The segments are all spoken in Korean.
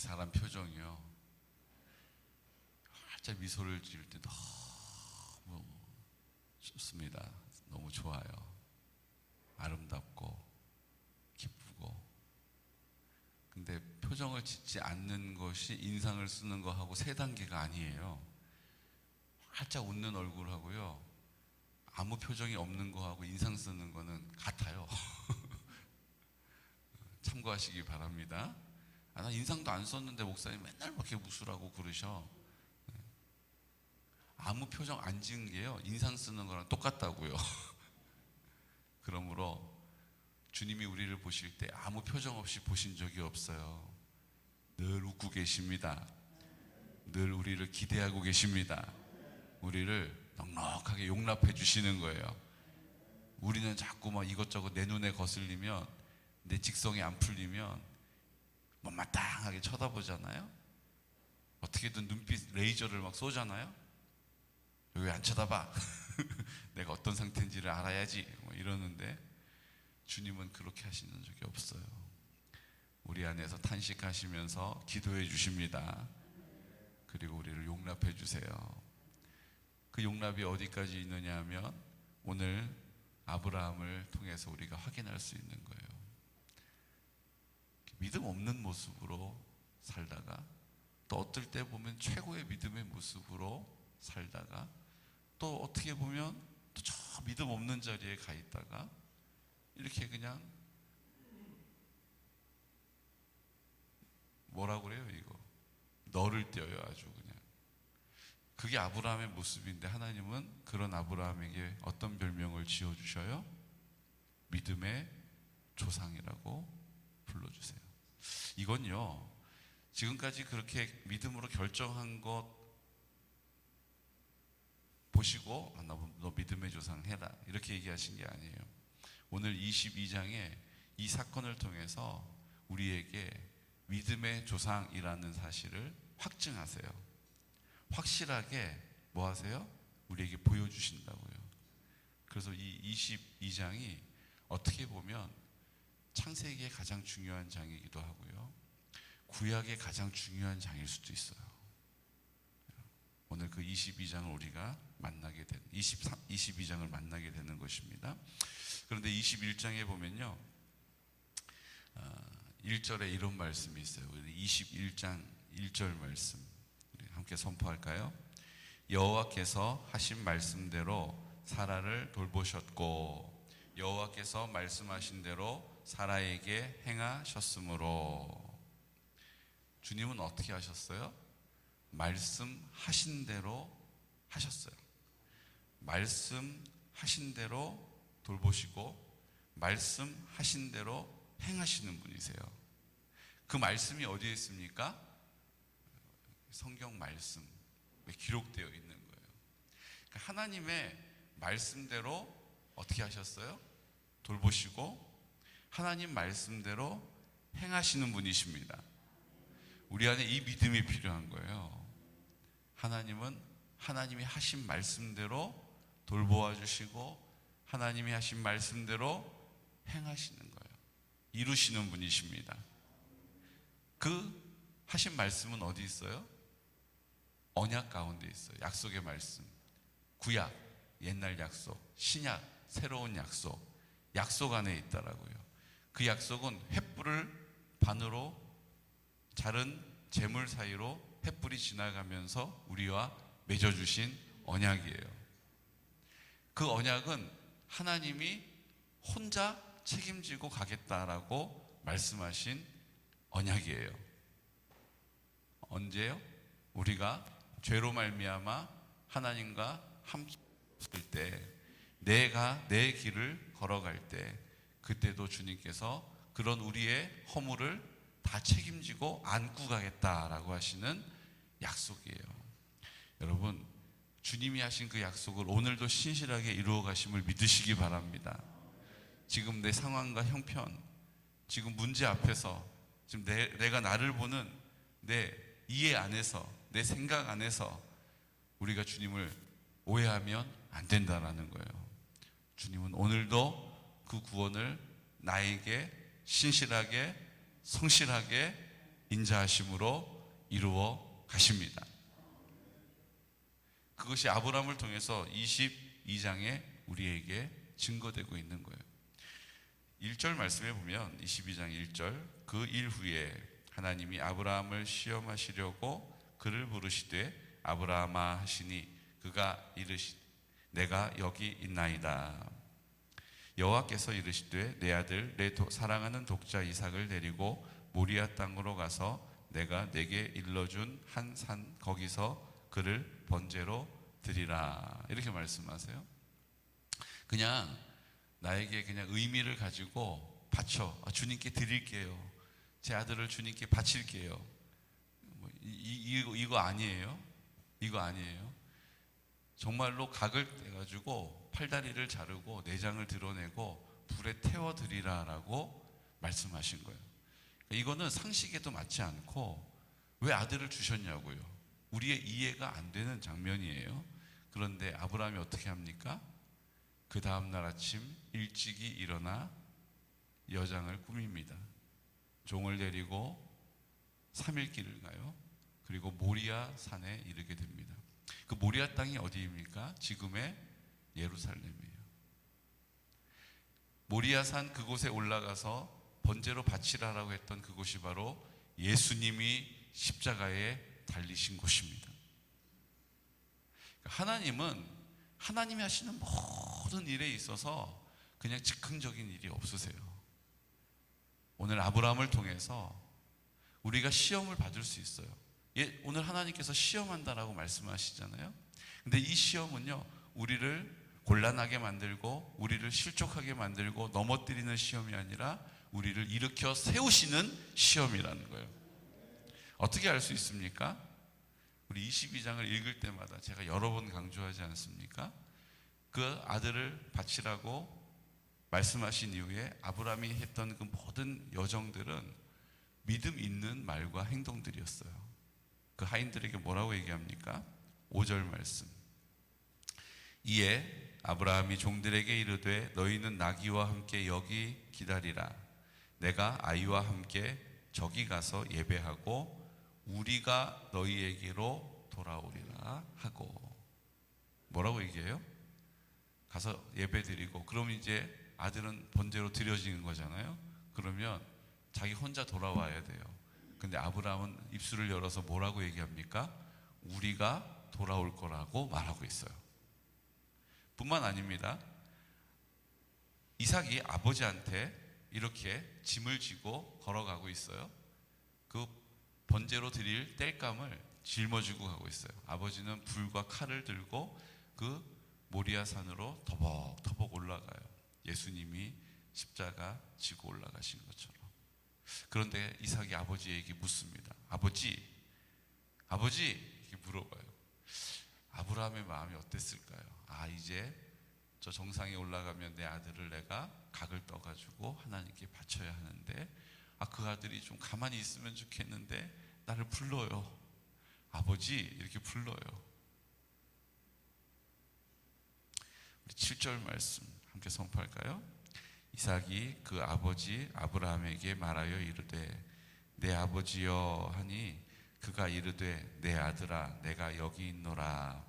사람 표정이요, 살짝 미소를 지을 때 너무 좋습니다. 너무 좋아요. 아름답고 기쁘고. 근데 표정을 짓지 않는 것이 인상을 쓰는 거하고 세 단계가 아니에요. 활짝 웃는 얼굴하고요, 아무 표정이 없는 거하고 인상 쓰는 거는 같아요. 참고하시기 바랍니다. 나 인상도 안 썼는데 목사님 맨날 막 이렇게 웃으라고 그러셔. 아무 표정 안 지은 게요, 인상 쓰는 거랑 똑같다고요. 그러므로 주님이 우리를 보실 때 아무 표정 없이 보신 적이 없어요. 늘 웃고 계십니다. 늘 우리를 기대하고 계십니다. 우리를 넉넉하게 용납해 주시는 거예요. 우리는 자꾸 막 이것저것 내 눈에 거슬리면, 내 직성이 안 풀리면 못마땅하게 쳐다보잖아요. 어떻게든 눈빛 레이저를 막 쏘잖아요. 왜 안 쳐다봐? 내가 어떤 상태인지를 알아야지, 뭐 이러는데 주님은 그렇게 하시는 적이 없어요. 우리 안에서 탄식하시면서 기도해 주십니다. 그리고 우리를 용납해 주세요. 그 용납이 어디까지 있느냐 하면 오늘 아브라함을 통해서 우리가 확인할 수 있는 거예요. 믿음 없는 모습으로 살다가, 또 어떨 때 보면 최고의 믿음의 모습으로 살다가, 또 어떻게 보면 또 저 믿음 없는 자리에 가 있다가, 이렇게 그냥 뭐라고 그래요, 이거 너를 떼어요. 아주 그냥. 그게 아브라함의 모습인데 하나님은 그런 아브라함에게 어떤 별명을 지어주셔요? 믿음의 조상이라고 불러주세요. 이건요, 지금까지 그렇게 믿음으로 결정한 것 보시고 너 믿음의 조상 해라 이렇게 얘기하신 게 아니에요. 오늘 22장에 이 사건을 통해서 우리에게 믿음의 조상이라는 사실을 확증하세요. 확실하게 뭐 하세요? 우리에게 보여주신다고요. 그래서 이 22장이 어떻게 보면 창세기의 가장 중요한 장이기도 하고요, 구약의 가장 중요한 장일 수도 있어요. 오늘 그 22장을 우리가 만나게 된 22장을 만나게 되는 것입니다. 그런데 21장에 보면요, 1절에 이런 말씀이 있어요. 21장 1절 말씀 함께 선포할까요? 여호와께서 하신 말씀대로 사라를 돌보셨고 여호와께서 말씀하신 대로 사라에게 행하셨으므로. 주님은 어떻게 하셨어요? 말씀하신 대로 하셨어요. 말씀하신 대로 돌보시고 말씀하신 대로 행하시는 분이세요. 그 말씀이 어디에 있습니까? 성경 말씀에 기록되어 있는 거예요. 그러니까 하나님의 말씀대로 어떻게 하셨어요? 돌보시고 하나님 말씀대로 행하시는 분이십니다. 우리 안에 이 믿음이 필요한 거예요. 하나님은 하나님이 하신 말씀대로 돌보아 주시고 하나님이 하신 말씀대로 행하시는 거예요. 이루시는 분이십니다. 그 하신 말씀은 어디 있어요? 언약 가운데 있어요. 약속의 말씀. 구약, 옛날 약속, 신약, 새로운 약속. 약속 안에 있다라고요. 그 약속은 횃불을 반으로 자른 재물 사이로 횃불이 지나가면서 우리와 맺어주신 언약이에요. 그 언약은 하나님이 혼자 책임지고 가겠다라고 말씀하신 언약이에요. 언제요? 우리가 죄로 말미암아 하나님과 함께 있을 때, 내가 내 길을 걸어갈 때, 그때도 주님께서 그런 우리의 허물을 다 책임지고 안고 가겠다라고 하시는 약속이에요. 여러분, 주님이 하신 그 약속을 오늘도 신실하게 이루어 가심을 믿으시기 바랍니다. 지금 내 상황과 형편, 지금 문제 앞에서, 지금 내가 나를 보는 내 이해 안에서, 내 생각 안에서 우리가 주님을 오해하면 안 된다라는 거예요. 주님은 오늘도 그 구원을 나에게 신실하게, 성실하게 인자하심으로 이루어 가십니다. 그것이 아브라함을 통해서 22장에 우리에게 증거되고 있는 거예요. 1절 말씀에 보면 22장 1절 그 일 후에 하나님이 아브라함을 시험하시려고 그를 부르시되 아브라함아 하시니 그가 이르시 내가 여기 있나이다. 여호와께서 이르시되 내 아들 내 사랑하는 독자 이삭을 데리고 모리아 땅으로 가서 내가 내게 일러준 한 산 거기서 그를 번제로 드리라. 이렇게 말씀하세요. 그냥 나에게 그냥 의미를 가지고 바쳐 주님께 드릴게요. 제 아들을 주님께 바칠게요. 이거 아니에요. 이거 아니에요. 정말로 각을 떼가지고 팔다리를 자르고 내장을 드러내고 불에 태워드리라라고 말씀하신 거예요. 이거는 상식에도 맞지 않고 왜 아들을 주셨냐고요. 우리의 이해가 안 되는 장면이에요. 그런데 아브라함이 어떻게 합니까? 그 다음날 아침 일찍이 일어나 여장을 꾸밉니다. 종을 데리고 3일 길을 가요. 그리고 모리아 산에 이르게 됩니다. 그 모리아 땅이 어디입니까? 지금의 예루살렘이에요. 모리아 산 그곳에 올라가서 번제로 바치라라고 했던 그곳이 바로 예수님이 십자가에 달리신 곳입니다. 하나님은 하나님이 하시는 모든 일에 있어서 그냥 즉흥적인 일이 없으세요. 오늘 아브라함을 통해서 우리가 시험을 받을 수 있어요. 오늘 하나님께서 시험한다라고 말씀하시잖아요. 근데 이 시험은요, 우리를 곤란하게 만들고 우리를 실족하게 만들고 넘어뜨리는 시험이 아니라 우리를 일으켜 세우시는 시험이라는 거예요. 어떻게 알 수 있습니까? 우리 22장을 읽을 때마다 제가 여러 번 강조하지 않습니까? 그 아들을 바치라고 말씀하신 이후에 아브라함이 했던 그 모든 여정들은 믿음 있는 말과 행동들이었어요. 그 하인들에게 뭐라고 얘기합니까? 5절 말씀. 이에 아브라함이 종들에게 이르되 너희는 나귀와 함께 여기 기다리라. 내가 아이와 함께 저기 가서 예배하고 우리가 너희에게로 돌아오리라 하고. 뭐라고 얘기해요? 가서 예배드리고 그럼 이제 아들은 번제로 드려지는 거잖아요. 그러면 자기 혼자 돌아와야 돼요. 근데 아브라함은 입술을 열어서 뭐라고 얘기합니까? 우리가 돌아올 거라고 말하고 있어요. 뿐만 아닙니다. 이삭이 아버지한테 이렇게 짐을 지고 걸어가고 있어요. 그 번제로 드릴 땔감을 짊어지고 가고 있어요. 아버지는 불과 칼을 들고 그 모리아 산으로 터벅터벅 올라가요. 예수님이 십자가 지고 올라가신 것처럼. 그런데 이삭이 아버지에게 묻습니다. 아버지 이렇게 물어봐요. 아브라함의 마음이 어땠을까요? 이제 저 정상에 올라가면 내 아들을 내가 각을 떠가지고 하나님께 바쳐야 하는데 그 아들이 좀 가만히 있으면 좋겠는데 나를 불러요. 아버지 이렇게 불러요. 우리 7절 말씀 함께 선포할까요? 이삭이 그 아버지 아브라함에게 말하여 이르되 내 아버지여 하니 그가 이르되 내 아들아 내가 여기 있노라.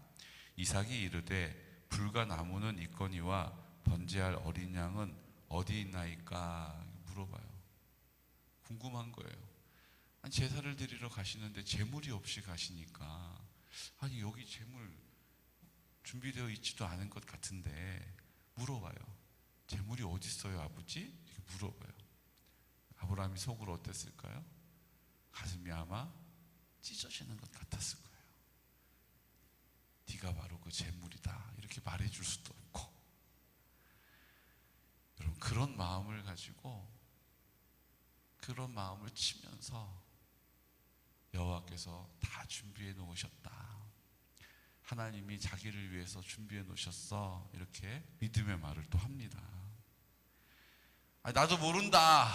이삭이 이르되 불과 나무는 있거니와 번제할 어린 양은 어디 있나이까 물어봐요. 궁금한 거예요. 제사를 드리러 가시는데 제물이 없이 가시니까 여기 제물 준비되어 있지도 않은 것 같은데 물어봐요. 제물이 어디 있어요 아버지? 이렇게 물어봐요. 아브라함이 속으로 어땠을까요? 가슴이 아마 찢어지는 것 같았을 거예요. 네가 바로 그 제물이다 이렇게 말해줄 수도 없고. 여러분 그런 마음을 가지고 그런 마음을 치면서 여호와께서 다 준비해 놓으셨다. 하나님이 자기를 위해서 준비해 놓으셨어. 이렇게 믿음의 말을 또 합니다. 나도 모른다.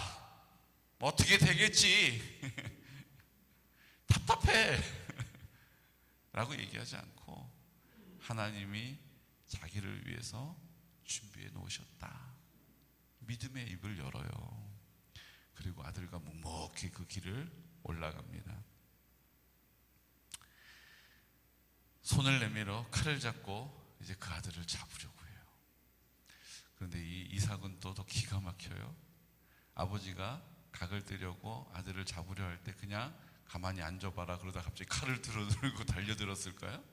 어떻게 되겠지. 답답해. 라고 얘기하지 않고 하나님이 자기를 위해서 준비해 놓으셨다. 믿음의 입을 열어요. 그리고 아들과 묵묵히 그 길을 올라갑니다. 손을 내밀어 칼을 잡고 이제 그 아들을 잡으려고 해요. 그런데 이 이삭은 또 더 기가 막혀요. 아버지가 각을 뜨려고 아들을 잡으려 할 때 그냥 가만히 앉아봐라 그러다 갑자기 칼을 들고 달려들었을까요?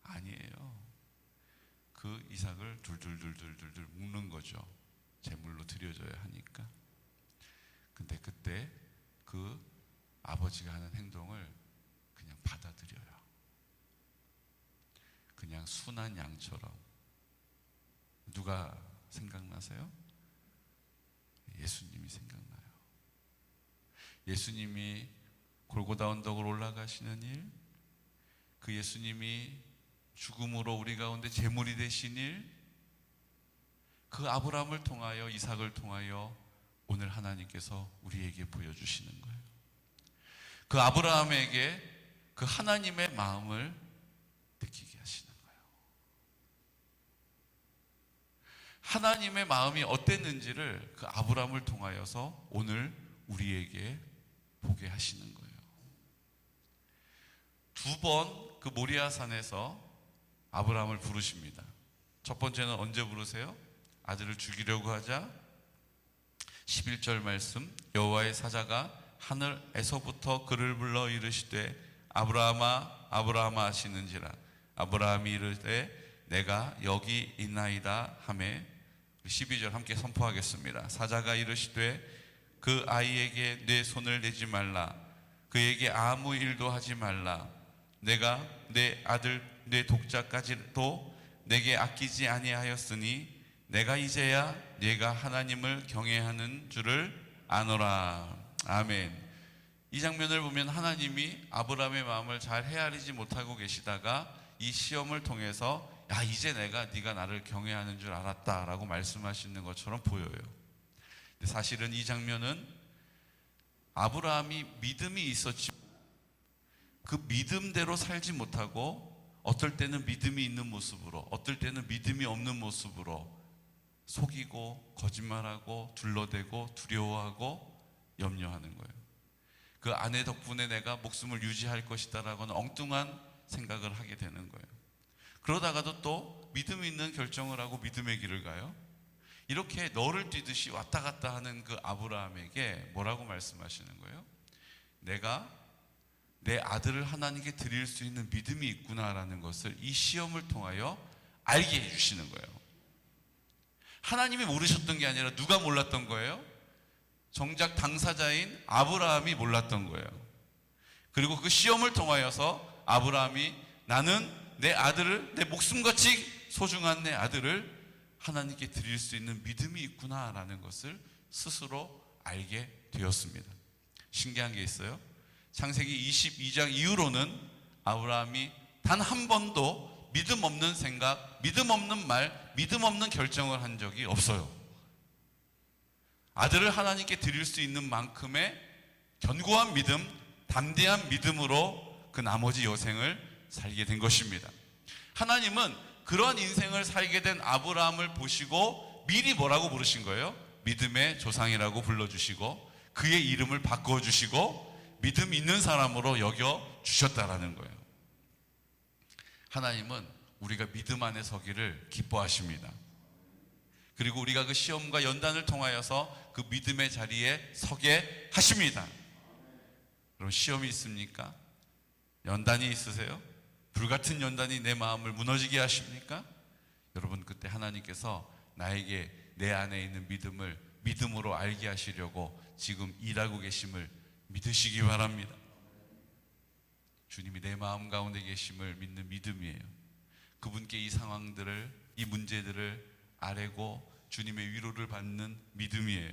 아니에요. 그 이삭을 둘둘둘둘둘 묶는 거죠. 제물로 드려져야 하니까. 근데 그때 그 아버지가 하는 행동을 그냥 받아들여요. 그냥 순한 양처럼. 누가 생각나세요? 예수님이 생각나요. 예수님이 골고다 언덕을 올라가시는 일, 그 예수님이 죽음으로 우리 가운데 제물이 되신 일, 그 아브라함을 통하여 이삭을 통하여 오늘 하나님께서 우리에게 보여주시는 거예요. 그 아브라함에게 그 하나님의 마음을 느끼게 하시는 거예요. 하나님의 마음이 어땠는지를 그 아브라함을 통하여서 오늘 우리에게 보게 하시는 거예요. 두 번 그 모리아 산에서 아브라함을 부르십니다. 첫 번째는 언제 부르세요? 아들을 죽이려고 하자 11절 말씀, 여호와의 사자가 하늘에서부터 그를 불러 이르시되 아브라함아 아브라함아 하시는지라. 아브라함이 이르되 내가 여기 있나이다 하매 12절 함께 선포하겠습니다. 사자가 이르시되 그 아이에게 내 손을 내지 말라. 그에게 아무 일도 하지 말라. 내가 내 아들 내 독자까지도 내게 아끼지 아니하였으니 내가 이제야 네가 하나님을 경외하는 줄을 아노라. 아멘. 이 장면을 보면 하나님이 아브라함의 마음을 잘 헤아리지 못하고 계시다가 이 시험을 통해서 야 이제 네가 나를 경외하는 줄 알았다라고 말씀하시는 것처럼 보여요. 근데 사실은 이 장면은 아브라함이 믿음이 있었지 그 믿음대로 살지 못하고 어떨 때는 믿음이 있는 모습으로 어떨 때는 믿음이 없는 모습으로 속이고 거짓말하고 둘러대고 두려워하고 염려하는 거예요. 그 아내 덕분에 내가 목숨을 유지할 것이다 라고는 엉뚱한 생각을 하게 되는 거예요. 그러다가도 또 믿음 있는 결정을 하고 믿음의 길을 가요. 이렇게 너를 뛰듯이 왔다 갔다 하는 그 아브라함에게 뭐라고 말씀하시는 거예요? 내가 내 아들을 하나님께 드릴 수 있는 믿음이 있구나라는 것을 이 시험을 통하여 알게 해주시는 거예요. 하나님이 모르셨던 게 아니라 누가 몰랐던 거예요? 정작 당사자인 아브라함이 몰랐던 거예요. 그리고 그 시험을 통하여서 아브라함이 나는 내 아들을 내 목숨같이 소중한 내 아들을 하나님께 드릴 수 있는 믿음이 있구나라는 것을 스스로 알게 되었습니다. 신기한 게 있어요. 창세기 22장 이후로는 아브라함이 단 한 번도 믿음 없는 생각, 믿음 없는 말, 믿음 없는 결정을 한 적이 없어요. 아들을 하나님께 드릴 수 있는 만큼의 견고한 믿음, 담대한 믿음으로 그 나머지 여생을 살게 된 것입니다. 하나님은 그런 인생을 살게 된 아브라함을 보시고 미리 뭐라고 부르신 거예요? 믿음의 조상이라고 불러주시고 그의 이름을 바꿔주시고 믿음 있는 사람으로 여겨주셨다라는 거예요. 하나님은 우리가 믿음 안에 서기를 기뻐하십니다. 그리고 우리가 그 시험과 연단을 통하여서 그 믿음의 자리에 서게 하십니다. 그럼 시험이 있습니까? 연단이 있으세요? 불같은 연단이 내 마음을 무너지게 하십니까? 여러분 그때 하나님께서 나에게 내 안에 있는 믿음을 믿음으로 알게 하시려고 지금 일하고 계심을 믿으시기 바랍니다. 주님이 내 마음 가운데 계심을 믿는 믿음이에요. 그분께 이 상황들을 이 문제들을 아뢰고 주님의 위로를 받는 믿음이에요.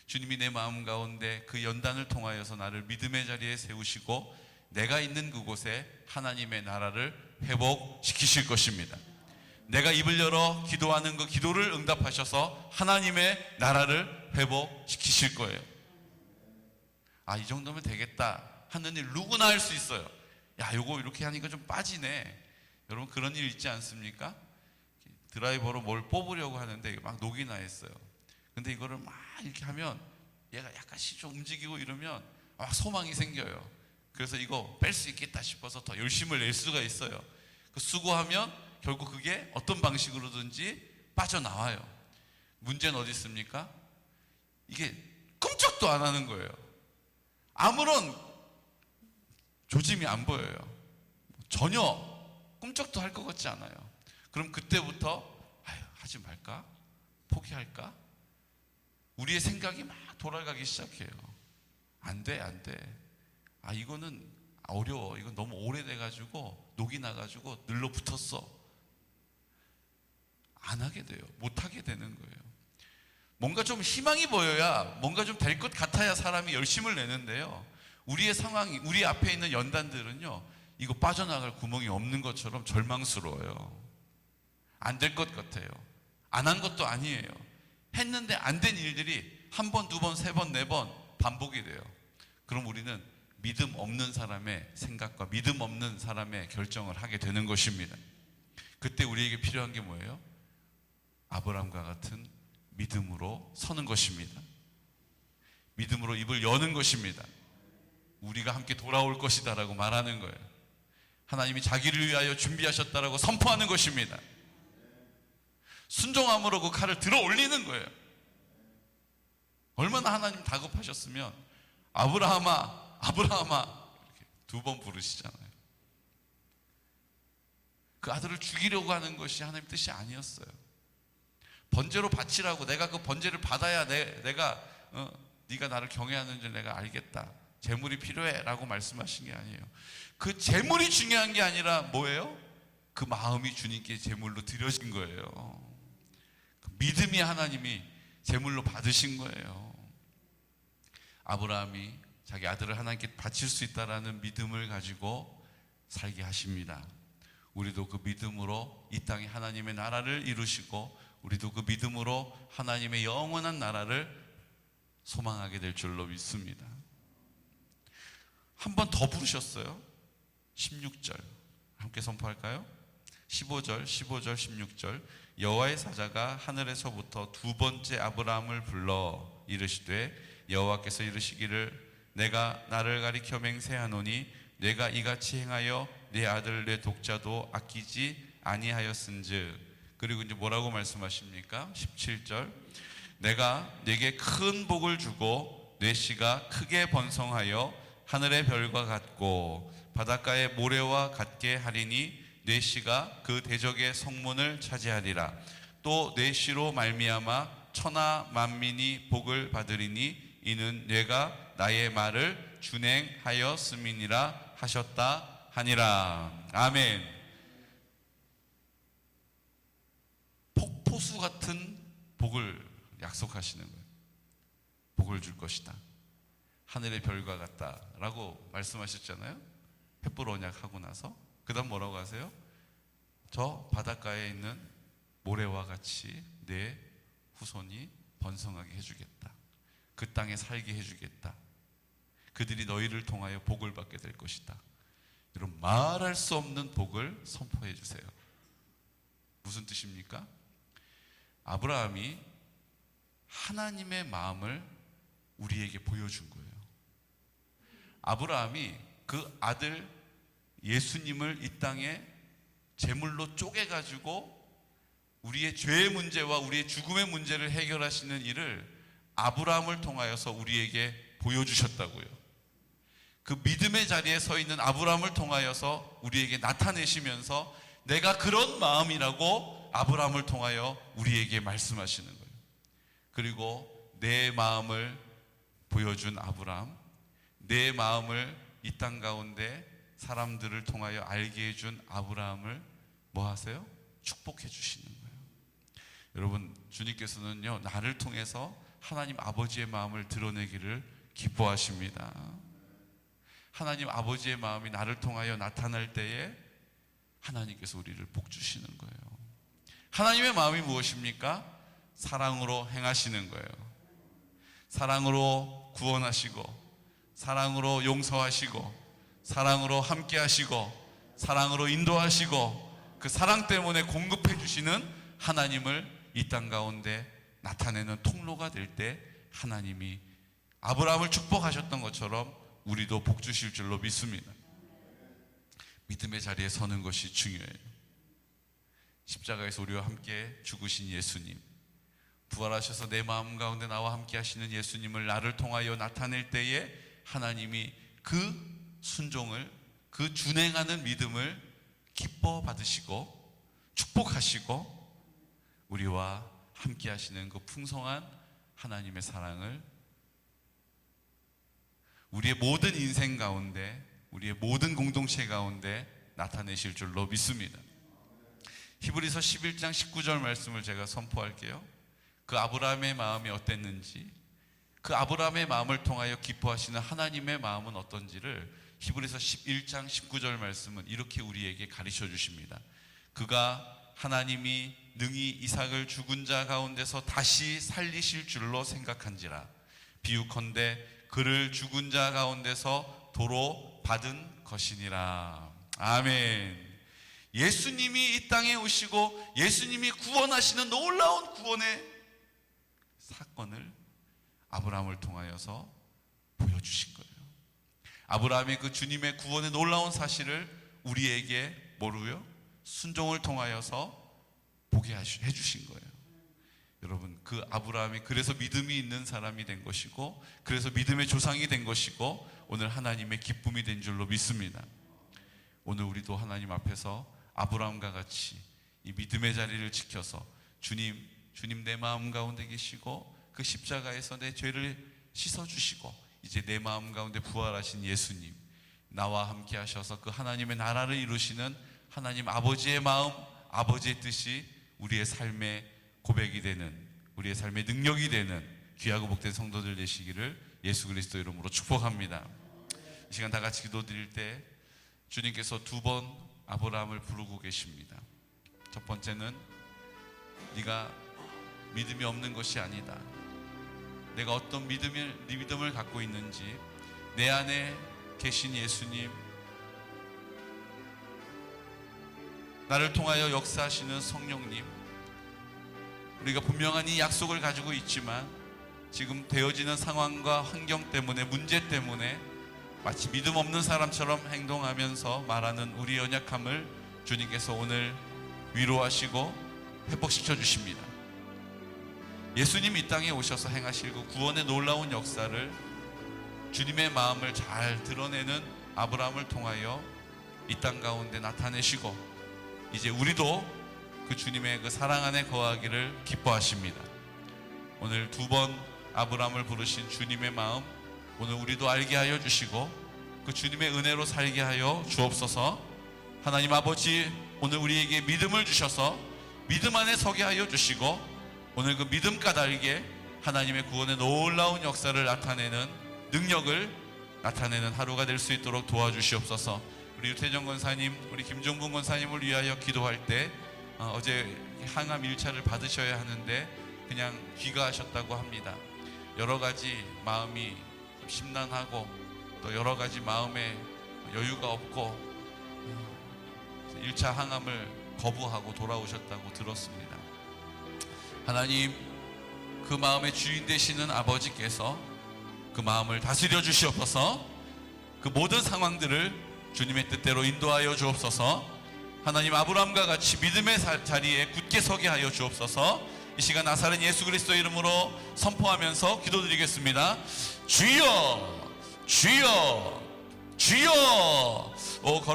주님이 내 마음 가운데 그 연단을 통하여서 나를 믿음의 자리에 세우시고 내가 있는 그곳에 하나님의 나라를 회복시키실 것입니다. 내가 입을 열어 기도하는 그 기도를 응답하셔서 하나님의 나라를 회복시키실 거예요. 아, 이 정도면 되겠다 하는 일 누구나 할 수 있어요. 야, 요거 이렇게 하니까 좀 빠지네. 여러분 그런 일 있지 않습니까? 드라이버로 뭘 뽑으려고 하는데 막 녹이 나 있어요. 근데 이거를 막 이렇게 하면 얘가 약간씩 좀 움직이고 이러면 막 소망이 생겨요. 그래서 이거 뺄 수 있겠다 싶어서 더 열심을 낼 수가 있어요. 그 수고하면 결국 그게 어떤 방식으로든지 빠져나와요. 문제는 어디 있습니까? 이게 꿈쩍도 안 하는 거예요. 아무런 조짐이 안 보여요. 전혀 꿈쩍도 할 것 같지 않아요. 그럼 그때부터 하지 말까? 포기할까? 우리의 생각이 막 돌아가기 시작해요. 안 돼. 이거는 어려워. 이건 너무 오래돼가지고 녹이 나가지고 늘러붙었어. 안 하게 돼요. 못 하게 되는 거예요. 뭔가 좀 희망이 보여야, 뭔가 좀 될 것 같아야 사람이 열심을 내는데요. 우리의 상황이, 우리 앞에 있는 연단들은요, 이거 빠져나갈 구멍이 없는 것처럼 절망스러워요. 안 될 것 같아요. 안 한 것도 아니에요. 했는데 안 된 일들이 한 번, 두 번, 세 번, 네 번 반복이 돼요. 그럼 우리는 믿음 없는 사람의 생각과 믿음 없는 사람의 결정을 하게 되는 것입니다. 그때 우리에게 필요한 게 뭐예요? 아브라함과 같은 믿음으로 서는 것입니다. 믿음으로 입을 여는 것입니다. 우리가 함께 돌아올 것이다 라고 말하는 거예요. 하나님이 자기를 위하여 준비하셨다라고 선포하는 것입니다. 순종함으로 그 칼을 들어 올리는 거예요. 얼마나 하나님 다급하셨으면 아브라함아 이렇게 두 번 부르시잖아요. 그 아들을 죽이려고 하는 것이 하나님 뜻이 아니었어요. 번제로 바치라고, 내가 그 번제를 받아야 네가 나를 경외하는 줄 내가 알겠다. 제물이 필요해 라고 말씀하신 게 아니에요. 그 제물이 중요한 게 아니라 뭐예요? 그 마음이 주님께 제물로 드려진 거예요. 그 믿음이 하나님이 제물로 받으신 거예요. 아브라함이 자기 아들을 하나님께 바칠 수 있다라는 믿음을 가지고 살게 하십니다. 우리도 그 믿음으로 이 땅에 하나님의 나라를 이루시고, 우리도 그 믿음으로 하나님의 영원한 나라를 소망하게 될 줄로 믿습니다. 한 번 더 부르셨어요. 16절 함께 선포할까요? 15절, 16절. 여호와의 사자가 하늘에서부터 두 번째 아브라함을 불러 이르시되, 여호와께서 이르시기를 내가 나를 가리켜 맹세하노니 내가 이같이 행하여 내 아들 내 독자도 아끼지 아니하였은즉. 그리고 이제 뭐라고 말씀하십니까? 17절. 내가 네게 큰 복을 주고 내 씨가 크게 번성하여 하늘의 별과 같고 바닷가의 모래와 같게 하리니 내 씨가 그 대적의 성문을 차지하리라. 또 내 씨로 말미암아 천하 만민이 복을 받으리니 이는 내가 나의 말을 준행하였음이니라 하셨다 하니라. 아멘. 폭포수 같은 복을 약속하시는 거예요. 복을 줄 것이다. 하늘의 별과 같다라고 말씀하셨잖아요. 횃불 언약하고 나서 그 다음 뭐라고 하세요? 저 바닷가에 있는 모래와 같이 내 후손이 번성하게 해주겠다. 그 땅에 살게 해주겠다. 그들이 너희를 통하여 복을 받게 될 것이다. 이런 말할 수 없는 복을 선포해 주세요. 무슨 뜻입니까? 아브라함이 하나님의 마음을 우리에게 보여준 거예요. 아브라함이 그 아들 예수님을 이 땅에 제물로 쪼개가지고 우리의 죄의 문제와 우리의 죽음의 문제를 해결하시는 일을 아브라함을 통하여서 우리에게 보여주셨다고요. 그 믿음의 자리에 서 있는 아브라함을 통하여서 우리에게 나타내시면서 내가 그런 마음이라고 아브라함을 통하여 우리에게 말씀하시는 거예요. 그리고 내 마음을 보여준 아브라함, 내 마음을 이 땅 가운데 사람들을 통하여 알게 해준 아브라함을 뭐 하세요? 축복해 주시는 거예요. 여러분, 주님께서는요, 나를 통해서 하나님 아버지의 마음을 드러내기를 기뻐하십니다. 하나님 아버지의 마음이 나를 통하여 나타날 때에 하나님께서 우리를 복 주시는 거예요. 하나님의 마음이 무엇입니까? 사랑으로 행하시는 거예요. 사랑으로 구원하시고, 사랑으로 용서하시고, 사랑으로 함께 하시고, 사랑으로 인도하시고, 그 사랑 때문에 공급해 주시는 하나님을 이 땅 가운데 나타내는 통로가 될 때 하나님이 아브라함을 축복하셨던 것처럼 우리도 복 주실 줄로 믿습니다. 믿음의 자리에 서는 것이 중요해요. 십자가에서 우리와 함께 죽으신 예수님, 부활하셔서 내 마음 가운데 나와 함께 하시는 예수님을 나를 통하여 나타낼 때에 하나님이 그 순종을, 그 준행하는 믿음을 기뻐 받으시고 축복하시고 우리와 함께 하시는 그 풍성한 하나님의 사랑을 우리의 모든 인생 가운데, 우리의 모든 공동체 가운데 나타내실 줄로 믿습니다. 히브리서 11장 19절 말씀을 제가 선포할게요. 그 아브라함의 마음이 어땠는지, 그 아브라함의 마음을 통하여 기뻐하시는 하나님의 마음은 어떤지를 히브리서 11장 19절 말씀은 이렇게 우리에게 가르쳐 주십니다. 그가 하나님이 능히 이삭을 죽은 자 가운데서 다시 살리실 줄로 생각한지라. 비유컨대 그를 죽은 자 가운데서 도로 받은 것이니라. 아멘. 예수님이 이 땅에 오시고 예수님이 구원하시는 놀라운 구원의 사건을 아브라함을 통하여서 보여주신 거예요. 아브라함이 그 주님의 구원의 놀라운 사실을 우리에게 뭐로요? 순종을 통하여서 보게 해주신 거예요. 여러분, 그 아브라함이 그래서 믿음이 있는 사람이 된 것이고, 그래서 믿음의 조상이 된 것이고, 오늘 하나님의 기쁨이 된 줄로 믿습니다. 오늘 우리도 하나님 앞에서 아브라함과 같이 이 믿음의 자리를 지켜서 주님 내 마음 가운데 계시고 그 십자가에서 내 죄를 씻어주시고 이제 내 마음 가운데 부활하신 예수님, 나와 함께 하셔서 그 하나님의 나라를 이루시는 하나님 아버지의 마음, 아버지의 뜻이 우리의 삶의 고백이 되는, 우리의 삶의 능력이 되는 귀하고 복된 성도들 되시기를 예수 그리스도 이름으로 축복합니다. 이 시간 다 같이 기도드릴 때 주님께서 두 번 아브라함을 부르고 계십니다. 첫 번째는 네가 믿음이 없는 것이 아니다. 내가 어떤 믿음을 갖고 있는지, 내 안에 계신 예수님, 나를 통하여 역사하시는 성령님, 우리가 분명한 이 약속을 가지고 있지만 지금 되어지는 상황과 환경 때문에, 문제 때문에 마치 믿음 없는 사람처럼 행동하면서 말하는 우리 연약함을 주님께서 오늘 위로하시고 회복시켜 주십니다. 예수님 이 땅에 오셔서 행하실 그 구원의 놀라운 역사를 주님의 마음을 잘 드러내는 아브라함을 통하여 이 땅 가운데 나타내시고 이제 우리도 그 주님의 그 사랑 안에 거하기를 기뻐하십니다. 오늘 두 번 아브라함을 부르신 주님의 마음, 오늘 우리도 알게 하여 주시고 그 주님의 은혜로 살게 하여 주옵소서. 하나님 아버지, 오늘 우리에게 믿음을 주셔서 믿음 안에 서게 하여 주시고 오늘 그 믿음 까닭에 하나님의 구원의 놀라운 역사를 나타내는 능력을 나타내는 하루가 될 수 있도록 도와주시옵소서. 우리 유태정 권사님, 우리 김종분 권사님을 위하여 기도할 때 어제 항암 1차를 받으셔야 하는데 그냥 귀가하셨다고 합니다. 여러 가지 마음이 심란하고 또 여러 가지 마음에 여유가 없고 1차 항암을 거부하고 돌아오셨다고 들었습니다. 하나님, 그 마음의 주인 되시는 아버지께서 그 마음을 다스려 주시옵소서. 그 모든 상황들을 주님의 뜻대로 인도하여 주옵소서. 하나님, 아브라함과 같이 믿음의 자리에 굳게 서게 하여 주옵소서. 이 시간 나사렛 예수 그리스도의 이름으로 선포하면서 기도드리겠습니다. 주여, 주여, 주여. 오 거룩